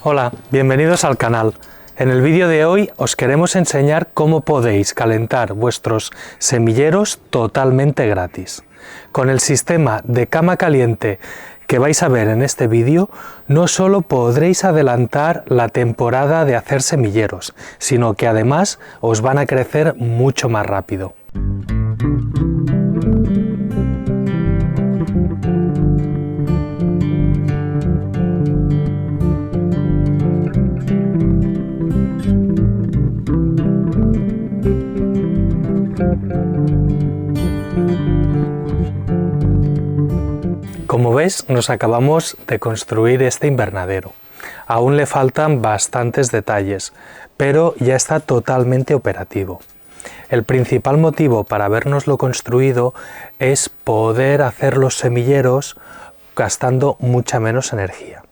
Hola, bienvenidos al canal. En el vídeo de hoy os queremos enseñar cómo podéis calentar vuestros semilleros totalmente gratis. Con el sistema de cama caliente que vais a ver en este vídeo, no solo podréis adelantar la temporada de hacer semilleros, sino que además os van a crecer mucho más rápido. Como ves, nos acabamos de construir este invernadero. Aún le faltan bastantes detalles, pero ya está totalmente operativo. El principal motivo para habérnoslo construido es poder hacer los semilleros gastando mucha menos energía.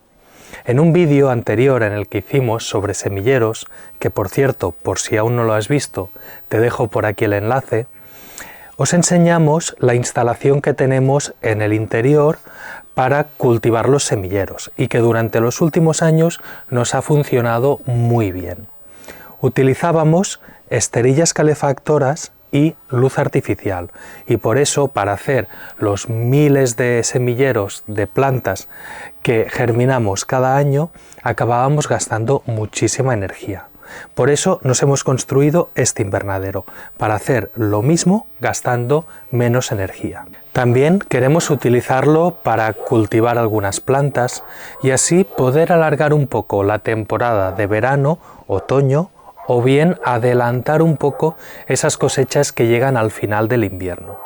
En un vídeo anterior en el que hicimos sobre semilleros, que por cierto, por si aún no lo has visto, te dejo por aquí el enlace, os enseñamos la instalación que tenemos en el interior para cultivar los semilleros y que durante los últimos años nos ha funcionado muy bien. Utilizábamos esterillas calefactoras y luz artificial, y por eso para hacer los miles de semilleros de plantas que germinamos cada año acabábamos gastando muchísima energía. Por eso nos hemos construido este invernadero, para hacer lo mismo gastando menos energía. También queremos utilizarlo para cultivar algunas plantas y así poder alargar un poco la temporada de verano, otoño, o bien adelantar un poco esas cosechas que llegan al final del invierno.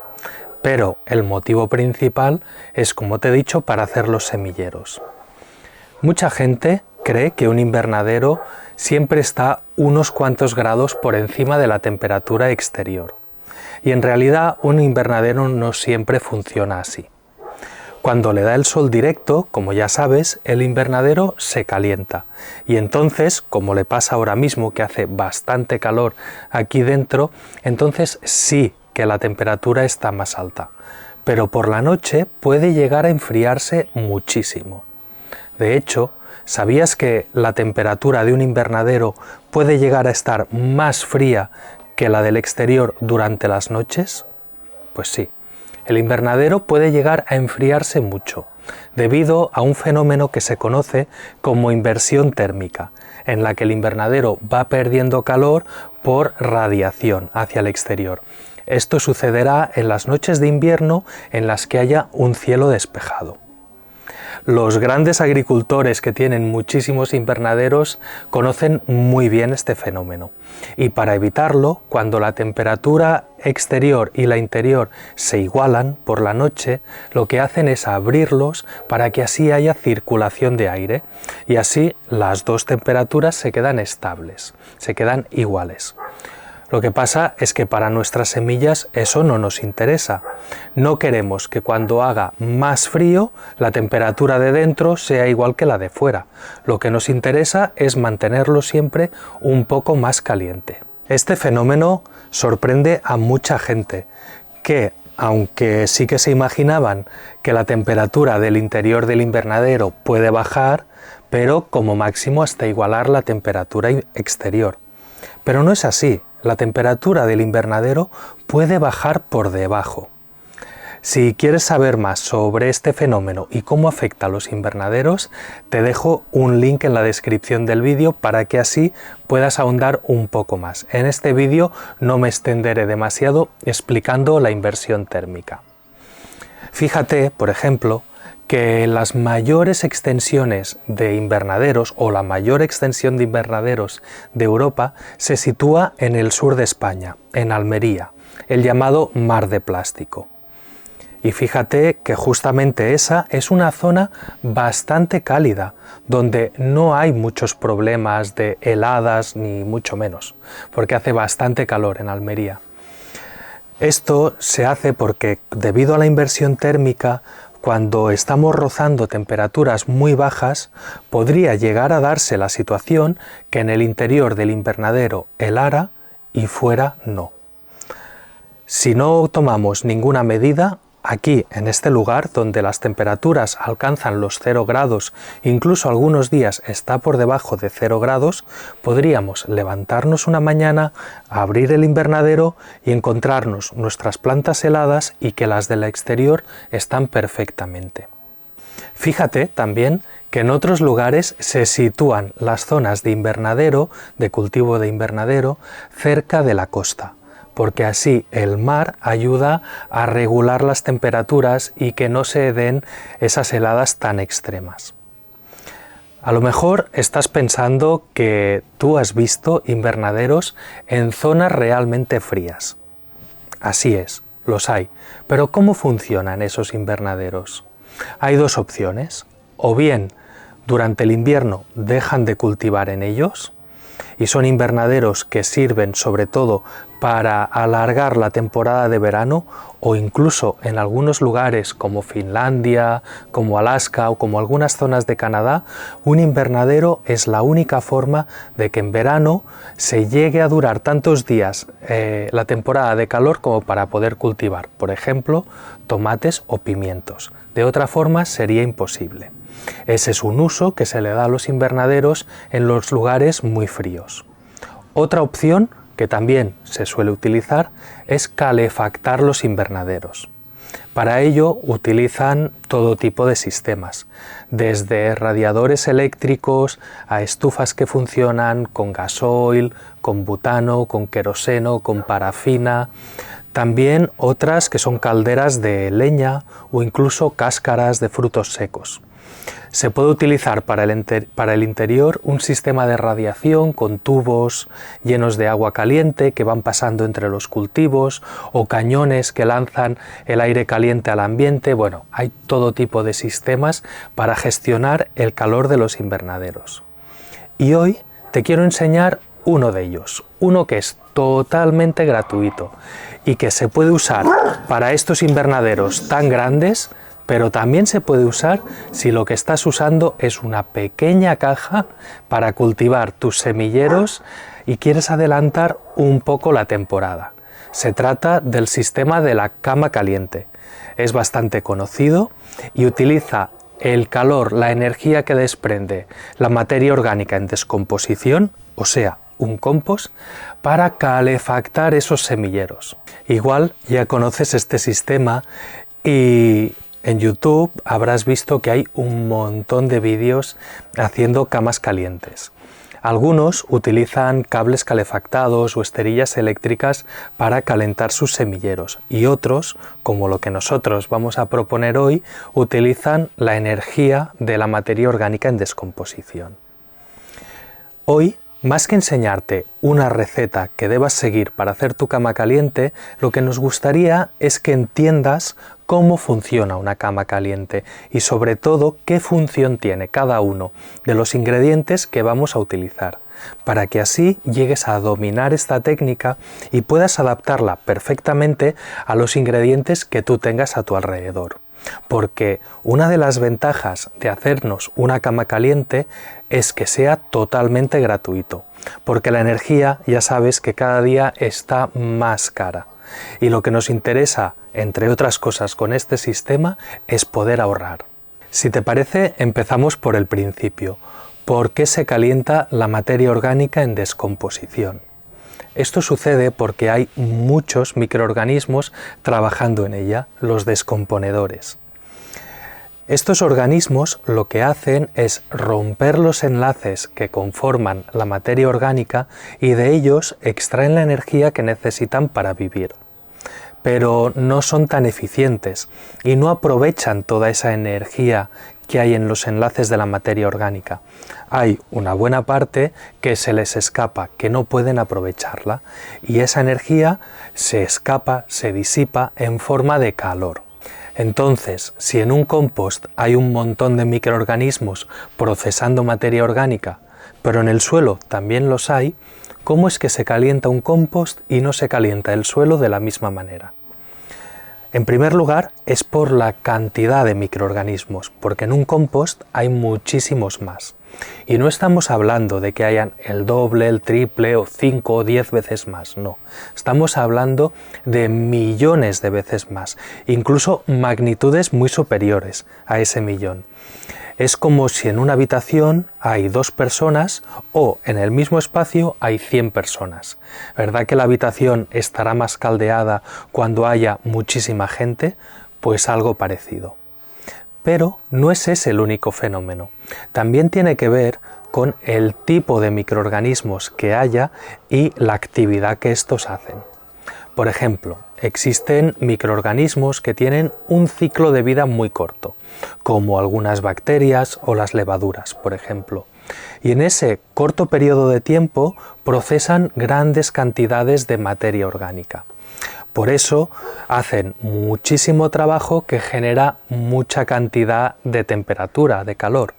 Pero el motivo principal es, como te he dicho, para hacer los semilleros. Mucha gente cree que un invernadero siempre está unos cuantos grados por encima de la temperatura exterior. Y en realidad un invernadero no siempre funciona así. Cuando le da el sol directo, como ya sabes, el invernadero se calienta. Y entonces, como le pasa ahora mismo que hace bastante calor aquí dentro, entonces sí que la temperatura está más alta. Pero por la noche puede llegar a enfriarse muchísimo. De hecho, ¿sabías que la temperatura de un invernadero puede llegar a estar más fría que la del exterior durante las noches? Pues sí, el invernadero puede llegar a enfriarse mucho, debido a un fenómeno que se conoce como inversión térmica, en la que el invernadero va perdiendo calor por radiación hacia el exterior. Esto sucederá en las noches de invierno en las que haya un cielo despejado. Los grandes agricultores que tienen muchísimos invernaderos conocen muy bien este fenómeno y para evitarlo, cuando la temperatura exterior y la interior se igualan por la noche, lo que hacen es abrirlos para que así haya circulación de aire y así las dos temperaturas se quedan estables, se quedan iguales. Lo que pasa es que para nuestras semillas eso no nos interesa. No queremos que cuando haga más frío la temperatura de dentro sea igual que la de fuera. Lo que nos interesa es mantenerlo siempre un poco más caliente. Este fenómeno sorprende a mucha gente que, aunque sí que se imaginaban que la temperatura del interior del invernadero puede bajar, pero como máximo hasta igualar la temperatura exterior. Pero no es así. La temperatura del invernadero puede bajar por debajo. Si quieres saber más sobre este fenómeno y cómo afecta a los invernaderos, te dejo un link en la descripción del vídeo para que así puedas ahondar un poco más. En este vídeo no me extenderé demasiado explicando la inversión térmica. Fíjate, por ejemplo, que las mayores extensiones de invernaderos o la mayor extensión de invernaderos de Europa se sitúa en el sur de España, en Almería, el llamado Mar de Plástico. Y fíjate que justamente esa es una zona bastante cálida, donde no hay muchos problemas de heladas ni mucho menos, porque hace bastante calor en Almería. Esto se hace porque debido a la inversión térmica, cuando estamos rozando temperaturas muy bajas, podría llegar a darse la situación que en el interior del invernadero helara y fuera no. Si no tomamos ninguna medida, Aquí, en este lugar, donde las temperaturas alcanzan los 0 grados, incluso algunos días está por debajo de 0 grados, podríamos levantarnos una mañana, abrir el invernadero y encontrarnos nuestras plantas heladas y que las del exterior están perfectamente. Fíjate también que en otros lugares se sitúan las zonas de invernadero, de cultivo de invernadero, cerca de la costa, porque así el mar ayuda a regular las temperaturas y que no se den esas heladas tan extremas. A lo mejor estás pensando que tú has visto invernaderos en zonas realmente frías. Así es, los hay. Pero ¿cómo funcionan esos invernaderos? Hay dos opciones. O bien, durante el invierno dejan de cultivar en ellos, y son invernaderos que sirven sobre todo para alargar la temporada de verano, o incluso en algunos lugares como Finlandia, como Alaska o como algunas zonas de Canadá, un invernadero es la única forma de que en verano se llegue a durar tantos días la temporada de calor como para poder cultivar, por ejemplo, tomates o pimientos. De otra forma sería imposible. Ese es un uso que se le da a los invernaderos en los lugares muy fríos. Otra opción que también se suele utilizar es calefactar los invernaderos. Para ello utilizan todo tipo de sistemas, desde radiadores eléctricos a estufas que funcionan con gasoil, con butano, con queroseno, con parafina. También otras que son calderas de leña o incluso cáscaras de frutos secos. Se puede utilizar para el interior un sistema de radiación con tubos llenos de agua caliente que van pasando entre los cultivos o cañones que lanzan el aire caliente al ambiente. Bueno, hay todo tipo de sistemas para gestionar el calor de los invernaderos. Y hoy te quiero enseñar uno de ellos, uno que es totalmente gratuito y que se puede usar para estos invernaderos tan grandes, pero también se puede usar si lo que estás usando es una pequeña caja para cultivar tus semilleros y quieres adelantar un poco la temporada. Se trata del sistema de la cama caliente. Es bastante conocido y utiliza el calor, la energía que desprende la materia orgánica en descomposición, o sea, un compost, para calefactar esos semilleros. Igual ya conoces este sistema y en YouTube habrás visto que hay un montón de vídeos haciendo camas calientes. Algunos utilizan cables calefactados o esterillas eléctricas para calentar sus semilleros y otros, como lo que nosotros vamos a proponer hoy, utilizan la energía de la materia orgánica en descomposición. Hoy, más que enseñarte una receta que debas seguir para hacer tu cama caliente, lo que nos gustaría es que entiendas cómo funciona una cama caliente y sobre todo qué función tiene cada uno de los ingredientes que vamos a utilizar, para que así llegues a dominar esta técnica y puedas adaptarla perfectamente a los ingredientes que tú tengas a tu alrededor. Porque una de las ventajas de hacernos una cama caliente es que sea totalmente gratuito, porque la energía ya sabes que cada día está más cara y lo que nos interesa, entre otras cosas, con este sistema es poder ahorrar. Si te parece, empezamos por el principio. ¿Por qué se calienta la materia orgánica en descomposición? Esto sucede porque hay muchos microorganismos trabajando en ella, los descomponedores. Estos organismos lo que hacen es romper los enlaces que conforman la materia orgánica y de ellos extraen la energía que necesitan para vivir. Pero no son tan eficientes y no aprovechan toda esa energía que hay en los enlaces de la materia orgánica. Hay una buena parte que se les escapa, que no pueden aprovecharla, y esa energía se escapa, se disipa en forma de calor. Entonces, si en un compost hay un montón de microorganismos procesando materia orgánica, pero en el suelo también los hay, ¿cómo es que se calienta un compost y no se calienta el suelo de la misma manera? En primer lugar, es por la cantidad de microorganismos, porque en un compost hay muchísimos más. Y no estamos hablando de que hayan el doble, el triple o 5 o 10 veces más, no. Estamos hablando de millones de veces más, incluso magnitudes muy superiores a ese millón. Es como si en una habitación hay 2 personas o en el mismo espacio hay 100 personas. ¿Verdad que la habitación estará más caldeada cuando haya muchísima gente? Pues algo parecido. Pero no es ese el único fenómeno. También tiene que ver con el tipo de microorganismos que haya y la actividad que estos hacen. Por ejemplo, existen microorganismos que tienen un ciclo de vida muy corto, como algunas bacterias o las levaduras, por ejemplo. Y en ese corto periodo de tiempo procesan grandes cantidades de materia orgánica. Por eso hacen muchísimo trabajo que genera mucha cantidad de temperatura, de calor.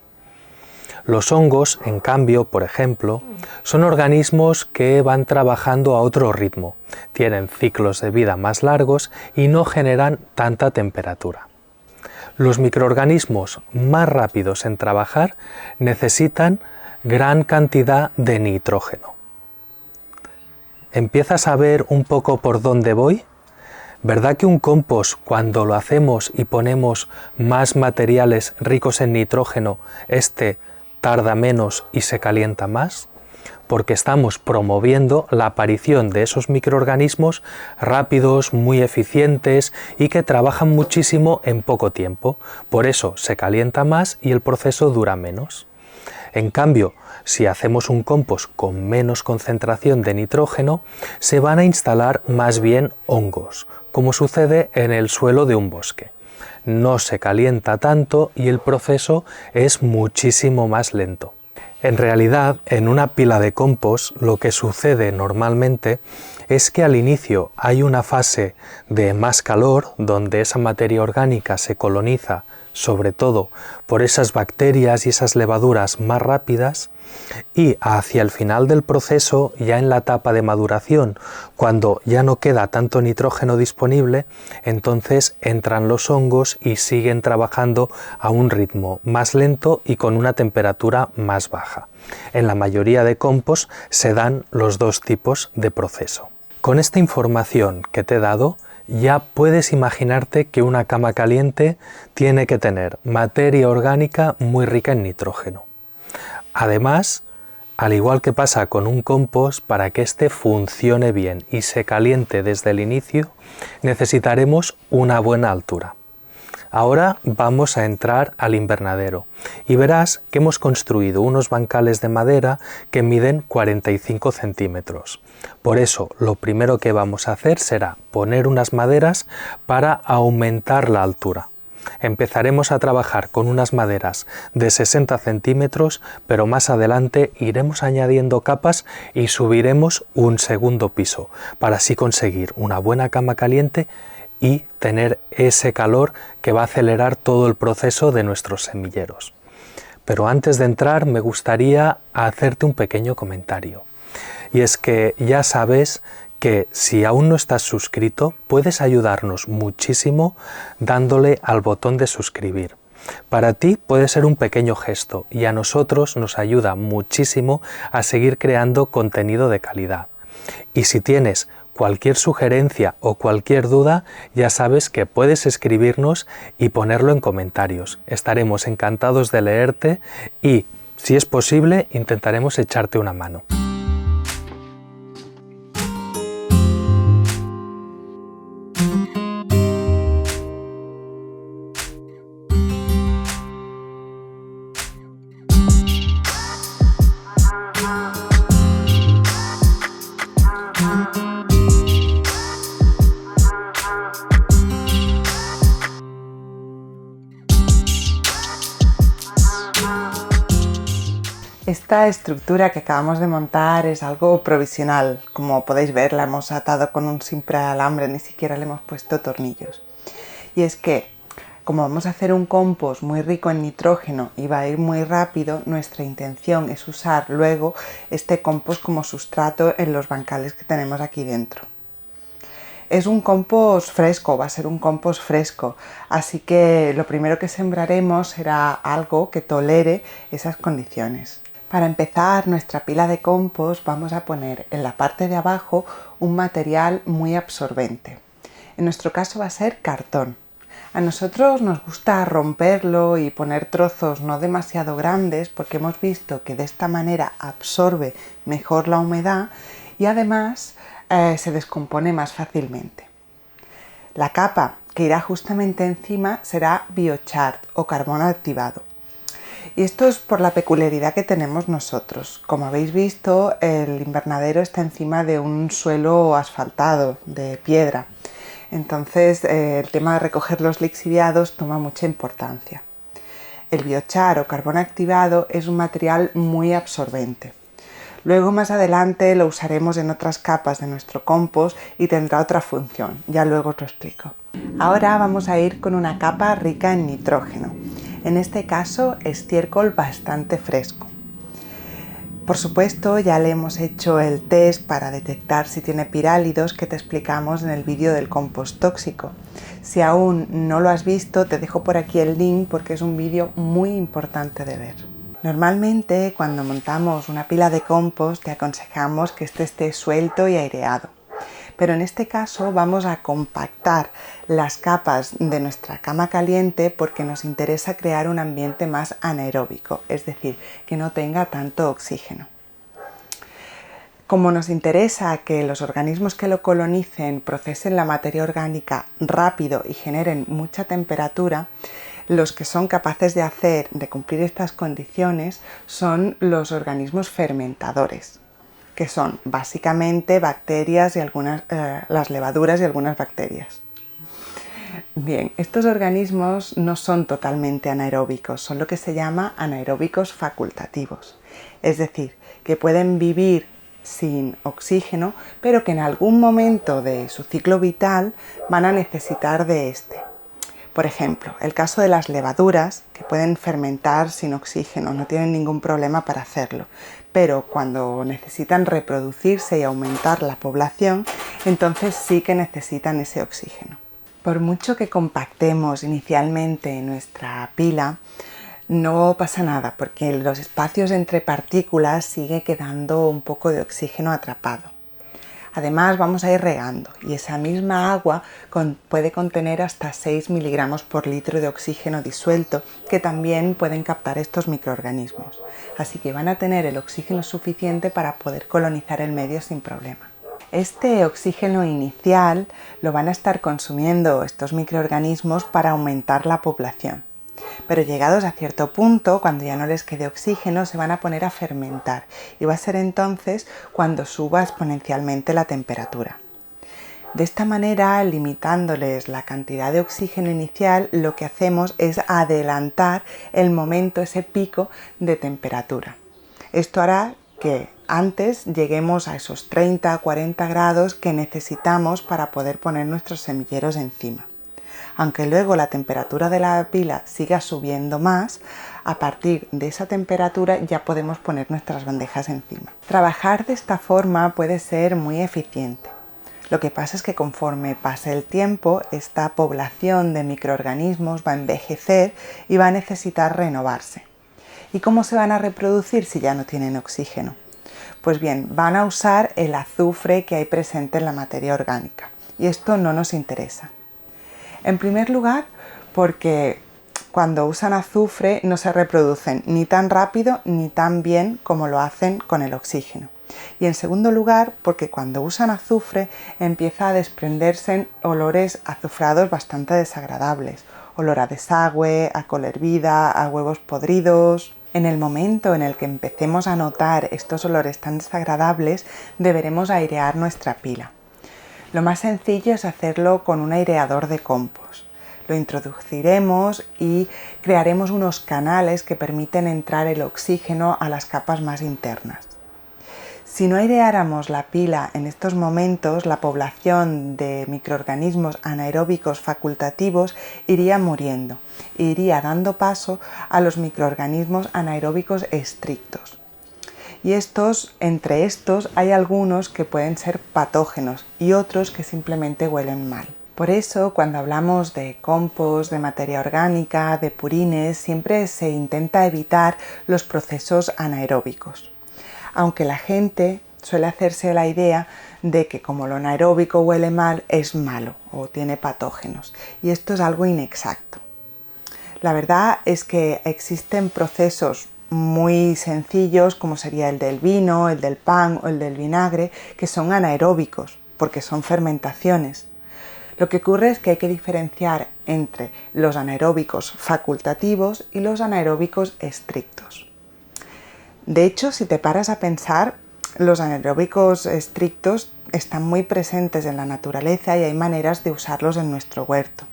Los hongos, en cambio, por ejemplo, son organismos que van trabajando a otro ritmo, tienen ciclos de vida más largos y no generan tanta temperatura. Los microorganismos más rápidos en trabajar necesitan gran cantidad de nitrógeno. ¿Empiezas a ver un poco por dónde voy? ¿Verdad que un compost, cuando lo hacemos y ponemos más materiales ricos en nitrógeno, tarda menos y se calienta más? Porque estamos promoviendo la aparición de esos microorganismos rápidos, muy eficientes y que trabajan muchísimo en poco tiempo. Por eso se calienta más y el proceso dura menos. En cambio, si hacemos un compost con menos concentración de nitrógeno, se van a instalar más bien hongos, como sucede en el suelo de un bosque. No se calienta tanto y el proceso es muchísimo más lento. En realidad, en una pila de compost lo que sucede normalmente es que al inicio hay una fase de más calor, donde esa materia orgánica se coloniza sobre todo por esas bacterias y esas levaduras más rápidas, y hacia el final del proceso, ya en la etapa de maduración, cuando ya no queda tanto nitrógeno disponible, entonces entran los hongos y siguen trabajando a un ritmo más lento y con una temperatura más baja. En la mayoría de compost se dan los dos tipos de proceso. Con esta información que te he dado, ya puedes imaginarte que una cama caliente tiene que tener materia orgánica muy rica en nitrógeno. Además, al igual que pasa con un compost, para que éste funcione bien y se caliente desde el inicio, necesitaremos una buena altura. Ahora vamos a entrar al invernadero y verás que hemos construido unos bancales de madera que miden 45 centímetros. Por eso, lo primero que vamos a hacer será poner unas maderas para aumentar la altura. Empezaremos a trabajar con unas maderas de 60 centímetros, pero más adelante iremos añadiendo capas y subiremos un segundo piso, para así conseguir una buena cama caliente y tener ese calor que va a acelerar todo el proceso de nuestros semilleros. Pero antes de entrar me gustaría hacerte un pequeño comentario. Y es que ya sabes que si aún no estás suscrito, puedes ayudarnos muchísimo dándole al botón de suscribir. Para ti puede ser un pequeño gesto y a nosotros nos ayuda muchísimo a seguir creando contenido de calidad. Y si tienes cualquier sugerencia o cualquier duda, ya sabes que puedes escribirnos y ponerlo en comentarios. Estaremos encantados de leerte y, si es posible, intentaremos echarte una mano. Esta estructura que acabamos de montar es algo provisional. Como podéis ver, la hemos atado con un simple alambre, ni siquiera le hemos puesto tornillos. Y es que, como vamos a hacer un compost muy rico en nitrógeno y va a ir muy rápido, nuestra intención es usar luego este compost como sustrato en los bancales que tenemos aquí dentro. Es un compost fresco, va a ser un compost fresco, así que lo primero que sembraremos será algo que tolere esas condiciones. Para empezar nuestra pila de compost vamos a poner en la parte de abajo un material muy absorbente. En nuestro caso va a ser cartón. A nosotros nos gusta romperlo y poner trozos no demasiado grandes porque hemos visto que de esta manera absorbe mejor la humedad y además se descompone más fácilmente. La capa que irá justamente encima será biochar o carbón activado. Y esto es por la peculiaridad que tenemos nosotros. Como habéis visto, el invernadero está encima de un suelo asfaltado, de piedra. Entonces, el tema de recoger los lixiviados toma mucha importancia. El biochar o carbón activado es un material muy absorbente. Luego, más adelante, lo usaremos en otras capas de nuestro compost y tendrá otra función. Ya luego os lo explico. Ahora vamos a ir con una capa rica en nitrógeno. En este caso, estiércol bastante fresco. Por supuesto, ya le hemos hecho el test para detectar si tiene pirálidos que te explicamos en el vídeo del compost tóxico. Si aún no lo has visto, te dejo por aquí el link porque es un vídeo muy importante de ver. Normalmente, cuando montamos una pila de compost, te aconsejamos que este esté suelto y aireado. Pero en este caso vamos a compactar las capas de nuestra cama caliente porque nos interesa crear un ambiente más anaeróbico, es decir, que no tenga tanto oxígeno. Como nos interesa que los organismos que lo colonicen procesen la materia orgánica rápido y generen mucha temperatura, los que son capaces de cumplir estas condiciones son los organismos fermentadores, que son básicamente bacterias y las levaduras y algunas bacterias. Bien, estos organismos no son totalmente anaeróbicos, son lo que se llama anaeróbicos facultativos, es decir, que pueden vivir sin oxígeno, pero que en algún momento de su ciclo vital van a necesitar de este. Por ejemplo, el caso de las levaduras, que pueden fermentar sin oxígeno, no tienen ningún problema para hacerlo, pero cuando necesitan reproducirse y aumentar la población, entonces sí que necesitan ese oxígeno. Por mucho que compactemos inicialmente nuestra pila, no pasa nada, porque en los espacios entre partículas sigue quedando un poco de oxígeno atrapado. Además vamos a ir regando y esa misma agua puede contener hasta 6 miligramos por litro de oxígeno disuelto que también pueden captar estos microorganismos. Así que van a tener el oxígeno suficiente para poder colonizar el medio sin problema. Este oxígeno inicial lo van a estar consumiendo estos microorganismos para aumentar la población. Pero llegados a cierto punto, cuando ya no les quede oxígeno, se van a poner a fermentar y va a ser entonces cuando suba exponencialmente la temperatura. De esta manera, limitándoles la cantidad de oxígeno inicial, lo que hacemos es adelantar el momento, ese pico de temperatura. Esto hará que antes lleguemos a esos 30-40 grados que necesitamos para poder poner nuestros semilleros encima. Aunque luego la temperatura de la pila siga subiendo más, a partir de esa temperatura ya podemos poner nuestras bandejas encima. Trabajar de esta forma puede ser muy eficiente. Lo que pasa es que conforme pase el tiempo, esta población de microorganismos va a envejecer y va a necesitar renovarse. ¿Y cómo se van a reproducir si ya no tienen oxígeno? Pues bien, van a usar el azufre que hay presente en la materia orgánica y esto no nos interesa. En primer lugar, porque cuando usan azufre no se reproducen ni tan rápido ni tan bien como lo hacen con el oxígeno. Y en segundo lugar, porque cuando usan azufre empieza a desprenderse olores azufrados bastante desagradables. Olor a desagüe, a col hervida, a huevos podridos. En el momento en el que empecemos a notar estos olores tan desagradables, deberemos airear nuestra pila. Lo más sencillo es hacerlo con un aireador de compost. Lo introduciremos y crearemos unos canales que permiten entrar el oxígeno a las capas más internas. Si no aireáramos la pila en estos momentos, la población de microorganismos anaeróbicos facultativos iría muriendo e iría dando paso a los microorganismos anaeróbicos estrictos. y entre estos hay algunos que pueden ser patógenos y otros que simplemente huelen mal. Por eso, cuando hablamos de compost, de materia orgánica, de purines, siempre se intenta evitar los procesos anaeróbicos. Aunque la gente suele hacerse la idea de que como lo anaeróbico huele mal, es malo o tiene patógenos. Y esto es algo inexacto. La verdad es que existen procesos muy sencillos, como sería el del vino, el del pan o el del vinagre, que son anaeróbicos, porque son fermentaciones. Lo que ocurre es que hay que diferenciar entre los anaeróbicos facultativos y los anaeróbicos estrictos. De hecho, si te paras a pensar, los anaeróbicos estrictos están muy presentes en la naturaleza y hay maneras de usarlos en nuestro huerto.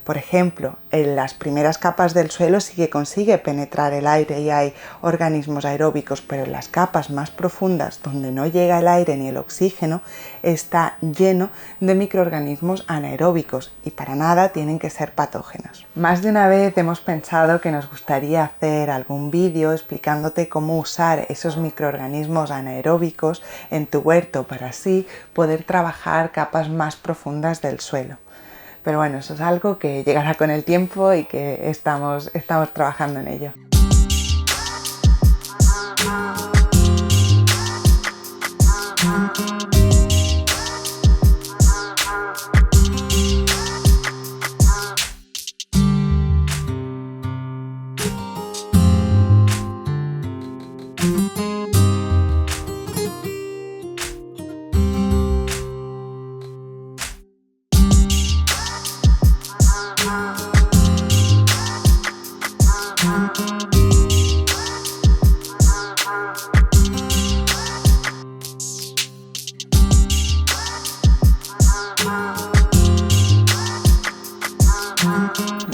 Por ejemplo, en las primeras capas del suelo sí que consigue penetrar el aire y hay organismos aeróbicos, pero en las capas más profundas, donde no llega el aire ni el oxígeno, está lleno de microorganismos anaeróbicos y para nada tienen que ser patógenos. Más de una vez hemos pensado que nos gustaría hacer algún vídeo explicándote cómo usar esos microorganismos anaeróbicos en tu huerto para así poder trabajar capas más profundas del suelo. Pero bueno, eso es algo que llegará con el tiempo y que estamos trabajando en ello.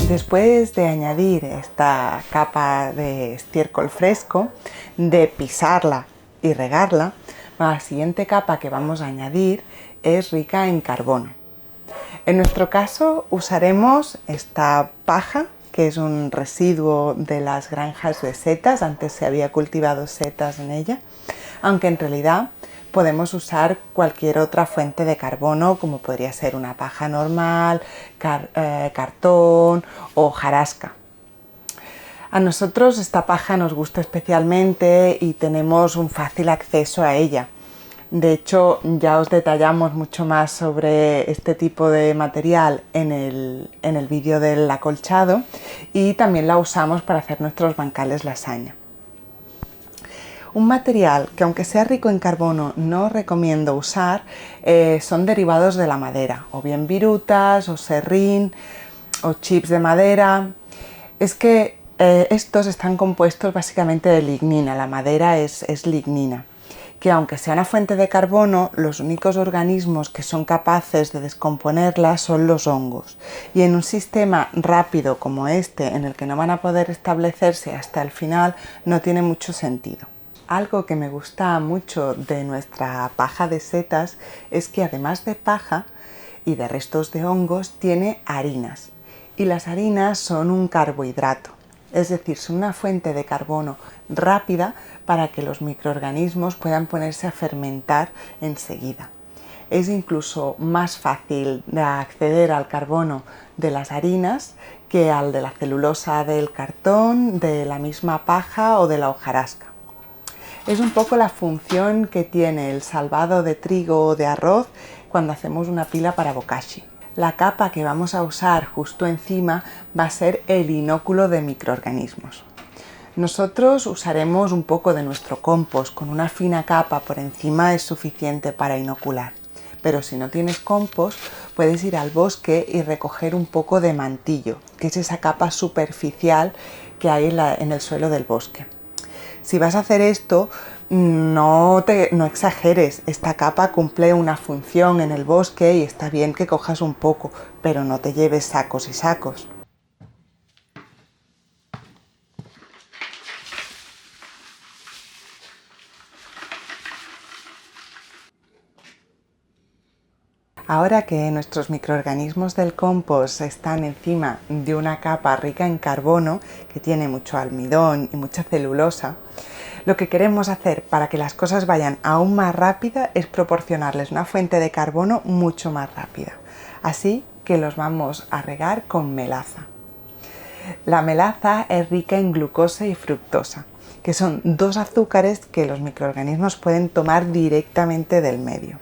Después de añadir esta capa de estiércol fresco, de pisarla y regarla, la siguiente capa que vamos a añadir es rica en carbono. En nuestro caso usaremos esta paja, que es un residuo de las granjas de setas, antes se había cultivado setas en ella, aunque en realidad podemos usar cualquier otra fuente de carbono, como podría ser una paja normal, cartón o hojarasca. A nosotros esta paja nos gusta especialmente y tenemos un fácil acceso a ella. De hecho, ya os detallamos mucho más sobre este tipo de material en el vídeo del acolchado y también la usamos para hacer nuestros bancales lasaña. Un material que, aunque sea rico en carbono, no recomiendo usar son derivados de la madera, o bien virutas, o serrín, o chips de madera. Es que estos están compuestos básicamente de lignina, la madera es lignina, que aunque sea una fuente de carbono, los únicos organismos que son capaces de descomponerla son los hongos. Y en un sistema rápido como este, en el que no van a poder establecerse hasta el final, no tiene mucho sentido. Algo que me gusta mucho de nuestra paja de setas es que además de paja y de restos de hongos, tiene harinas. Y las harinas son un carbohidrato, es decir, son una fuente de carbono rápida para que los microorganismos puedan ponerse a fermentar enseguida. Es incluso más fácil de acceder al carbono de las harinas que al de la celulosa del cartón, de la misma paja o de la hojarasca. Es un poco la función que tiene el salvado de trigo o de arroz cuando hacemos una pila para bokashi. La capa que vamos a usar justo encima va a ser el inóculo de microorganismos. Nosotros usaremos un poco de nuestro compost, con una fina capa por encima es suficiente para inocular. Pero si no tienes compost, puedes ir al bosque y recoger un poco de mantillo, que es esa capa superficial que hay en el suelo del bosque. Si vas a hacer esto, no exageres, esta capa cumple una función en el bosque y está bien que cojas un poco, pero no te lleves sacos y sacos. Ahora que nuestros microorganismos del compost están encima de una capa rica en carbono, que tiene mucho almidón y mucha celulosa, Lo que queremos hacer para que las cosas vayan aún más rápida es proporcionarles una fuente de carbono mucho más rápida. Así que los vamos a regar con melaza. La melaza es rica en glucosa y fructosa, que son dos azúcares que los microorganismos pueden tomar directamente del medio.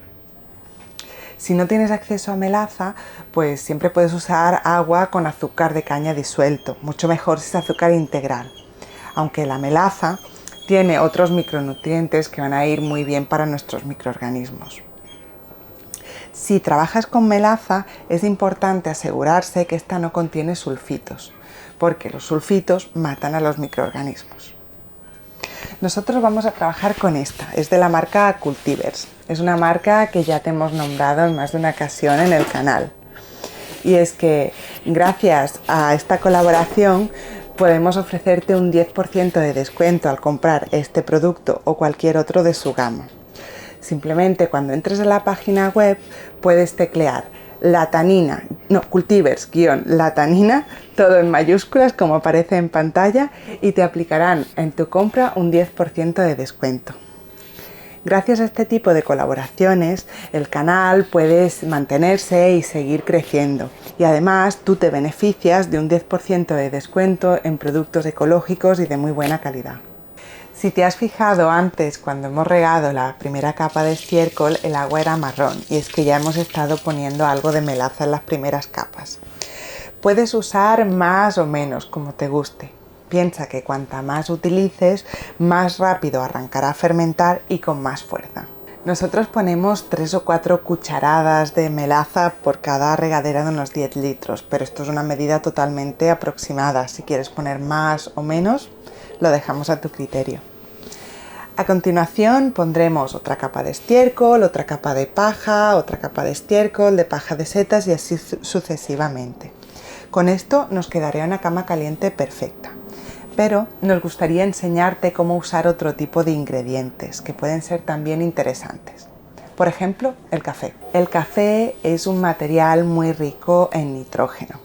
Si no tienes acceso a melaza, pues siempre puedes usar agua con azúcar de caña disuelto, mucho mejor si es azúcar integral, aunque la melaza tiene otros micronutrientes que van a ir muy bien para nuestros microorganismos. Si trabajas con melaza, es importante asegurarse que esta no contiene sulfitos, porque los sulfitos matan a los microorganismos. Nosotros vamos a trabajar con esta, es de la marca Cultivers. Es una marca que ya te hemos nombrado en más de una ocasión en el canal. Y es que gracias a esta colaboración podemos ofrecerte un 10% de descuento al comprar este producto o cualquier otro de su gama. Simplemente cuando entres a la página web puedes teclear Cultivers-latanina, todo en mayúsculas como aparece en pantalla, y te aplicarán en tu compra un 10% de descuento. Gracias a este tipo de colaboraciones, el canal puede mantenerse y seguir creciendo. Y además tú te beneficias de un 10% de descuento en productos ecológicos y de muy buena calidad. Si te has fijado antes, cuando hemos regado la primera capa de estiércol, el agua era marrón, y es que ya hemos estado poniendo algo de melaza en las primeras capas. Puedes usar más o menos, como te guste. Piensa que cuanta más utilices, más rápido arrancará a fermentar y con más fuerza. Nosotros ponemos 3 o 4 cucharadas de melaza por cada regadera de unos 10 litros, pero esto es una medida totalmente aproximada. Si quieres poner más o menos, lo dejamos a tu criterio. A continuación pondremos otra capa de estiércol, otra capa de paja, otra capa de estiércol, de paja de setas y así sucesivamente. Con esto nos quedaría una cama caliente perfecta. Pero nos gustaría enseñarte cómo usar otro tipo de ingredientes que pueden ser también interesantes. Por ejemplo, el café. El café es un material muy rico en nitrógeno.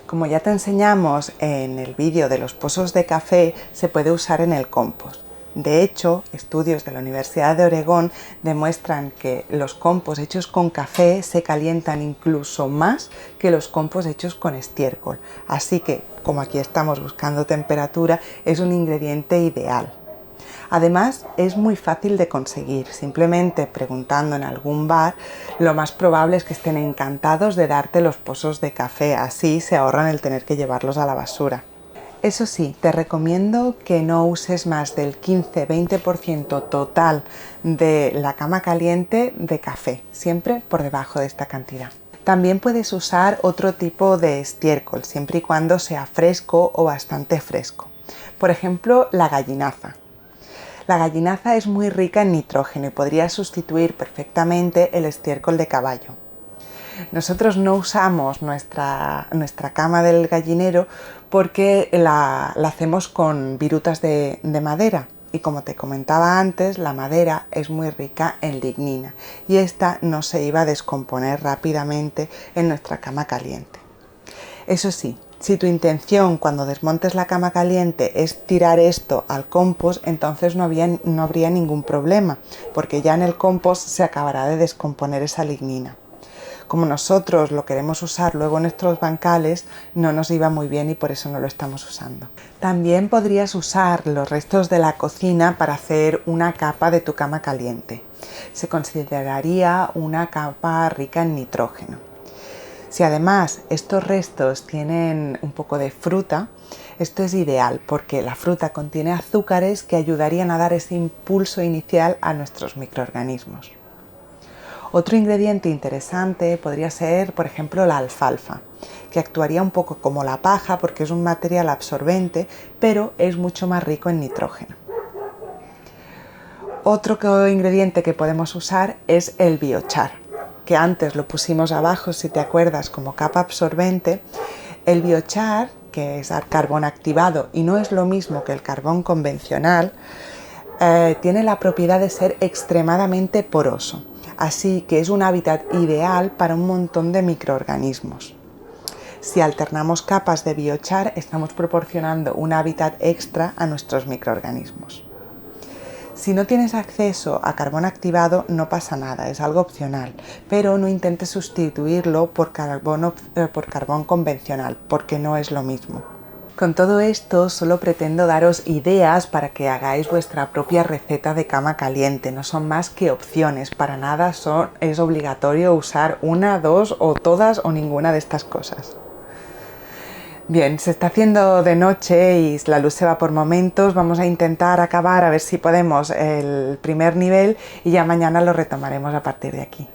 Como ya te enseñamos en el vídeo de los pozos de café, se puede usar en el compost. De hecho, estudios de la Universidad de Oregón demuestran que los compost hechos con café se calientan incluso más que los compost hechos con estiércol. Así que, como aquí estamos buscando temperatura, es un ingrediente ideal. Además, es muy fácil de conseguir. Simplemente preguntando en algún bar, lo más probable es que estén encantados de darte los pozos de café. Así se ahorran el tener que llevarlos a la basura. Eso sí, te recomiendo que no uses más del 15-20% total de la cama caliente de café, siempre por debajo de esta cantidad. También puedes usar otro tipo de estiércol, siempre y cuando sea fresco o bastante fresco. Por ejemplo, la gallinaza. La gallinaza es muy rica en nitrógeno y podría sustituir perfectamente el estiércol de caballo. Nosotros no usamos nuestra cama del gallinero porque la hacemos con virutas de madera, y como te comentaba antes, la madera es muy rica en lignina y esta no se iba a descomponer rápidamente en nuestra cama caliente. Eso sí, si tu intención cuando desmontes la cama caliente es tirar esto al compost, entonces no habría ningún problema, porque ya en el compost se acabará de descomponer esa lignina. Como nosotros lo queremos usar luego en nuestros bancales, no nos iba muy bien y por eso no lo estamos usando. También podrías usar los restos de la cocina para hacer una capa de tu cama caliente. Se consideraría una capa rica en nitrógeno. Si además estos restos tienen un poco de fruta, esto es ideal porque la fruta contiene azúcares que ayudarían a dar ese impulso inicial a nuestros microorganismos. Otro ingrediente interesante podría ser, por ejemplo, la alfalfa, que actuaría un poco como la paja porque es un material absorbente, pero es mucho más rico en nitrógeno. Otro ingrediente que podemos usar es el biochar, que antes lo pusimos abajo, si te acuerdas, como capa absorbente. El biochar, que es carbón activado y no es lo mismo que el carbón convencional, tiene la propiedad de ser extremadamente poroso. Así que es un hábitat ideal para un montón de microorganismos. Si alternamos capas de biochar, estamos proporcionando un hábitat extra a nuestros microorganismos. Si no tienes acceso a carbón activado no pasa nada, es algo opcional, pero no intentes sustituirlo por carbón convencional, porque no es lo mismo. Con todo esto solo pretendo daros ideas para que hagáis vuestra propia receta de cama caliente, no son más que opciones, para nada es obligatorio usar una, dos o todas o ninguna de estas cosas. Bien, se está haciendo de noche y la luz se va por momentos, vamos a intentar acabar a ver si podemos el primer nivel y ya mañana lo retomaremos a partir de aquí.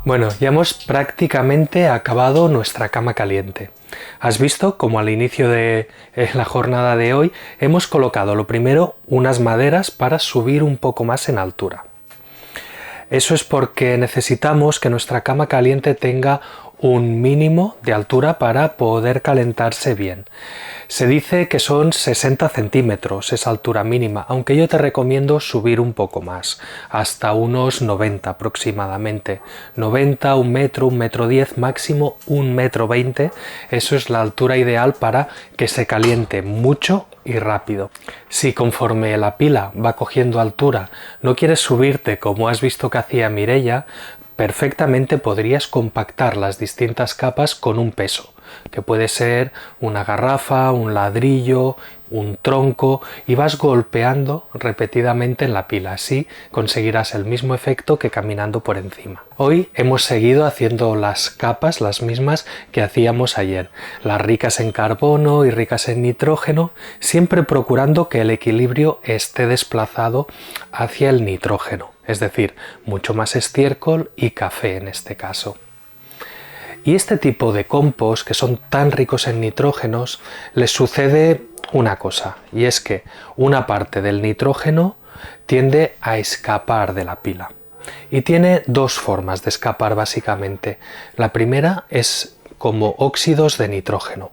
Bueno, ya hemos prácticamente acabado nuestra cama caliente. Has visto como al inicio de la jornada de hoy hemos colocado lo primero unas maderas para subir un poco más en altura. Eso es porque necesitamos que nuestra cama caliente tenga un mínimo de altura para poder calentarse bien. Se dice que son 60 centímetros esa altura mínima, aunque yo te recomiendo subir un poco más, hasta unos 90 aproximadamente. 90, 1 metro 10, máximo 1,20 m, eso es la altura ideal para que se caliente mucho y rápido. Si conforme la pila va cogiendo altura no quieres subirte como has visto que hacía Mireia, perfectamente podrías compactar las distintas capas con un peso, que puede ser una garrafa, un ladrillo, un tronco, y vas golpeando repetidamente en la pila, así conseguirás el mismo efecto que caminando por encima. Hoy hemos seguido haciendo las capas, las mismas que hacíamos ayer, las ricas en carbono y ricas en nitrógeno, siempre procurando que el equilibrio esté desplazado hacia el nitrógeno, es decir, mucho más estiércol y café en este caso. Y este tipo de compost, que son tan ricos en nitrógenos, les sucede una cosa, y es que una parte del nitrógeno tiende a escapar de la pila. Y tiene dos formas de escapar básicamente. La primera es como óxidos de nitrógeno,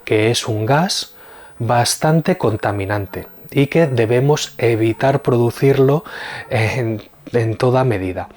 que es un gas bastante contaminante y que debemos evitar producirlo en toda medida.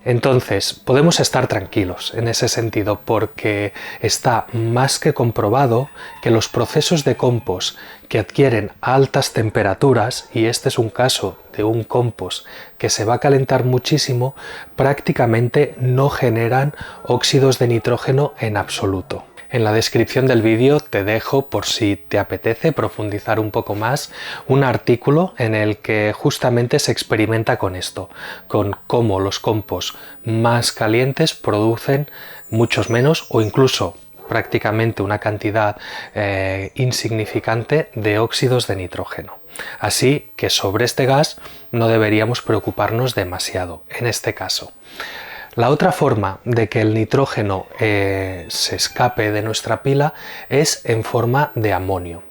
Entonces, podemos estar tranquilos en ese sentido porque está más que comprobado que los procesos de compost que adquieren altas temperaturas, y este es un caso de un compost que se va a calentar muchísimo, prácticamente no generan óxidos de nitrógeno en absoluto. En la descripción del vídeo te dejo, por si te apetece profundizar un poco más, un artículo en el que justamente se experimenta con esto, con cómo los compost más calientes producen muchos menos o incluso prácticamente una cantidad insignificante de óxidos de nitrógeno. Así que sobre este gas no deberíamos preocuparnos demasiado en este caso. La otra forma de que el nitrógeno se escape de nuestra pila es en forma de amonio.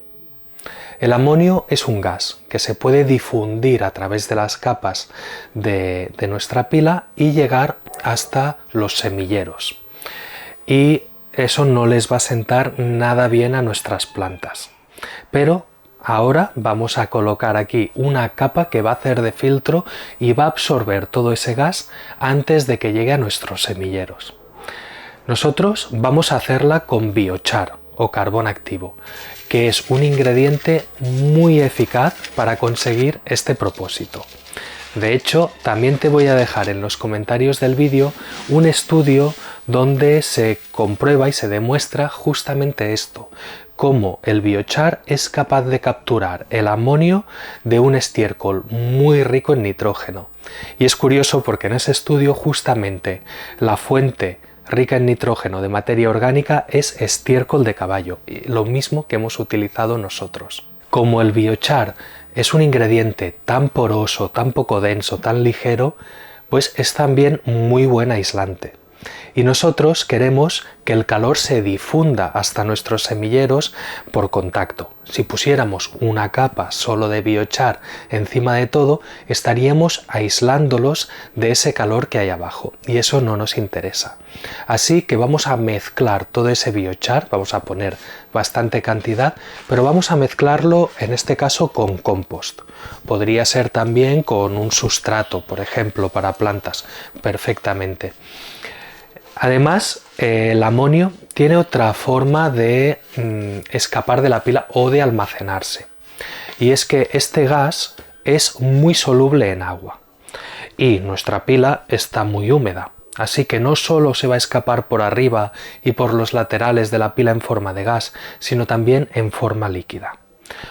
El amonio es un gas que se puede difundir a través de las capas de nuestra pila y llegar hasta los semilleros. Y eso no les va a sentar nada bien a nuestras plantas. Pero ahora vamos a colocar aquí una capa que va a hacer de filtro y va a absorber todo ese gas antes de que llegue a nuestros semilleros. Nosotros vamos a hacerla con biochar o carbón activo, que es un ingrediente muy eficaz para conseguir este propósito. De hecho, también te voy a dejar en los comentarios del vídeo un estudio donde se comprueba y se demuestra justamente esto, cómo el biochar es capaz de capturar el amonio de un estiércol muy rico en nitrógeno. Y es curioso porque en ese estudio justamente la fuente rica en nitrógeno de materia orgánica es estiércol de caballo, lo mismo que hemos utilizado nosotros. Como el biochar es un ingrediente tan poroso, tan poco denso, tan ligero, pues es también muy buen aislante. Y nosotros queremos que el calor se difunda hasta nuestros semilleros por contacto. Si pusiéramos una capa solo de biochar encima de todo, estaríamos aislándolos de ese calor que hay abajo y eso no nos interesa. Así que vamos a mezclar todo ese biochar, vamos a poner bastante cantidad, pero vamos a mezclarlo en este caso con compost. Podría ser también con un sustrato, por ejemplo, para plantas, perfectamente. Además, el amonio tiene otra forma de escapar de la pila o de almacenarse. Y es que este gas es muy soluble en agua. Y nuestra pila está muy húmeda. Así que no solo se va a escapar por arriba y por los laterales de la pila en forma de gas, sino también en forma líquida.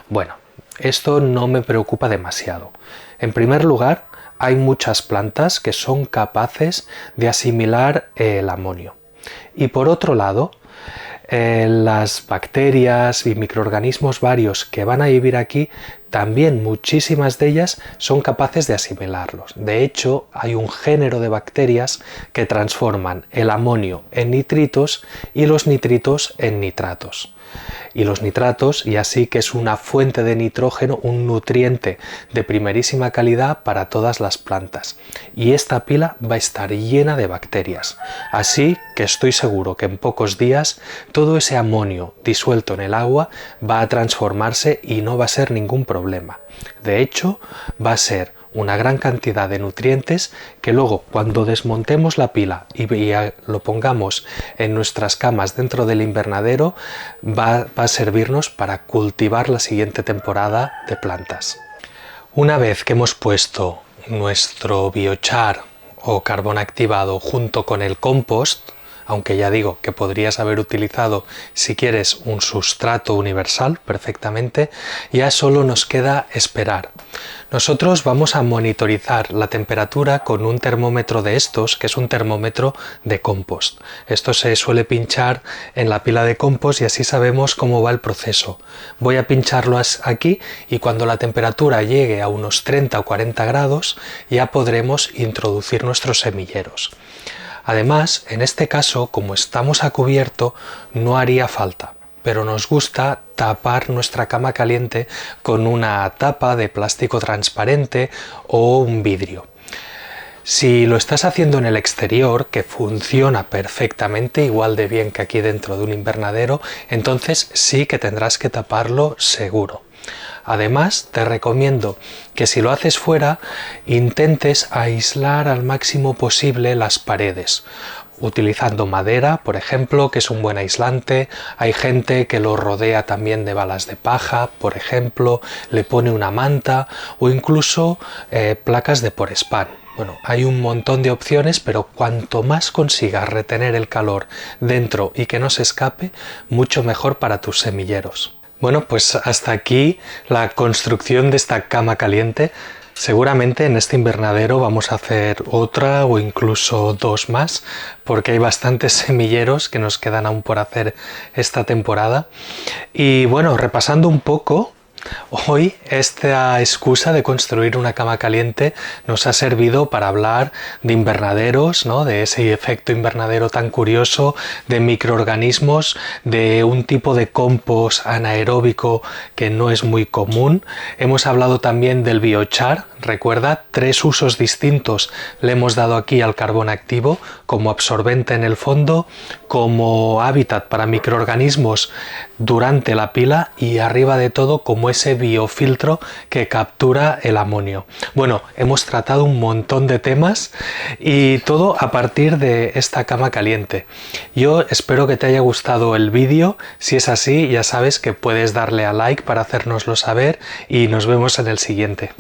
Bueno, esto no me preocupa demasiado. En primer lugar, hay muchas plantas que son capaces de asimilar el amonio. Y por otro lado, las bacterias y microorganismos varios que van a vivir aquí, también muchísimas de ellas son capaces de asimilarlos. De hecho, hay un género de bacterias que transforman el amonio en nitritos y los nitritos en nitratos. Y los nitratos, y así que es una fuente de nitrógeno, un nutriente de primerísima calidad para todas las plantas. Y esta pila va a estar llena de bacterias. Así que estoy seguro que en pocos días todo ese amonio disuelto en el agua va a transformarse y no va a ser ningún problema. De hecho, va a ser una gran cantidad de nutrientes que luego cuando desmontemos la pila y lo pongamos en nuestras camas dentro del invernadero va a servirnos para cultivar la siguiente temporada de plantas. Una vez que hemos puesto nuestro biochar o carbón activado junto con el compost, aunque ya digo que podrías haber utilizado si quieres un sustrato universal perfectamente, ya solo nos queda esperar. Nosotros vamos a monitorizar la temperatura con un termómetro de estos, que es un termómetro de compost. Esto se suele pinchar en la pila de compost y así sabemos cómo va el proceso. Voy a pincharlo aquí y cuando la temperatura llegue a unos 30 o 40 grados ya podremos introducir nuestros semilleros. Además, en este caso, como estamos a cubierto, no haría falta, pero nos gusta tapar nuestra cama caliente con una tapa de plástico transparente o un vidrio. Si lo estás haciendo en el exterior, que funciona perfectamente, igual de bien que aquí dentro de un invernadero, entonces sí que tendrás que taparlo seguro. Además, te recomiendo que si lo haces fuera, intentes aislar al máximo posible las paredes, utilizando madera, por ejemplo, que es un buen aislante. Hay gente que lo rodea también de balas de paja, por ejemplo, le pone una manta o incluso placas de Porespán. Bueno, hay un montón de opciones, pero cuanto más consigas retener el calor dentro y que no se escape, mucho mejor para tus semilleros. Bueno, pues hasta aquí la construcción de esta cama caliente. Seguramente en este invernadero vamos a hacer otra o incluso dos más, porque hay bastantes semilleros que nos quedan aún por hacer esta temporada. Y bueno, repasando un poco, hoy esta excusa de construir una cama caliente nos ha servido para hablar de invernaderos, ¿no? De ese efecto invernadero tan curioso, de microorganismos, de un tipo de compost anaeróbico que no es muy común. Hemos hablado también del biochar. Recuerda, 3 usos distintos le hemos dado aquí al carbón activo, como absorbente en el fondo, como hábitat para microorganismos durante la pila y arriba de todo como ese biofiltro que captura el amonio. Bueno, hemos tratado un montón de temas y todo a partir de esta cama caliente. Yo espero que te haya gustado el vídeo. Si es así, ya sabes que puedes darle a like para hacérnoslo saber y nos vemos en el siguiente.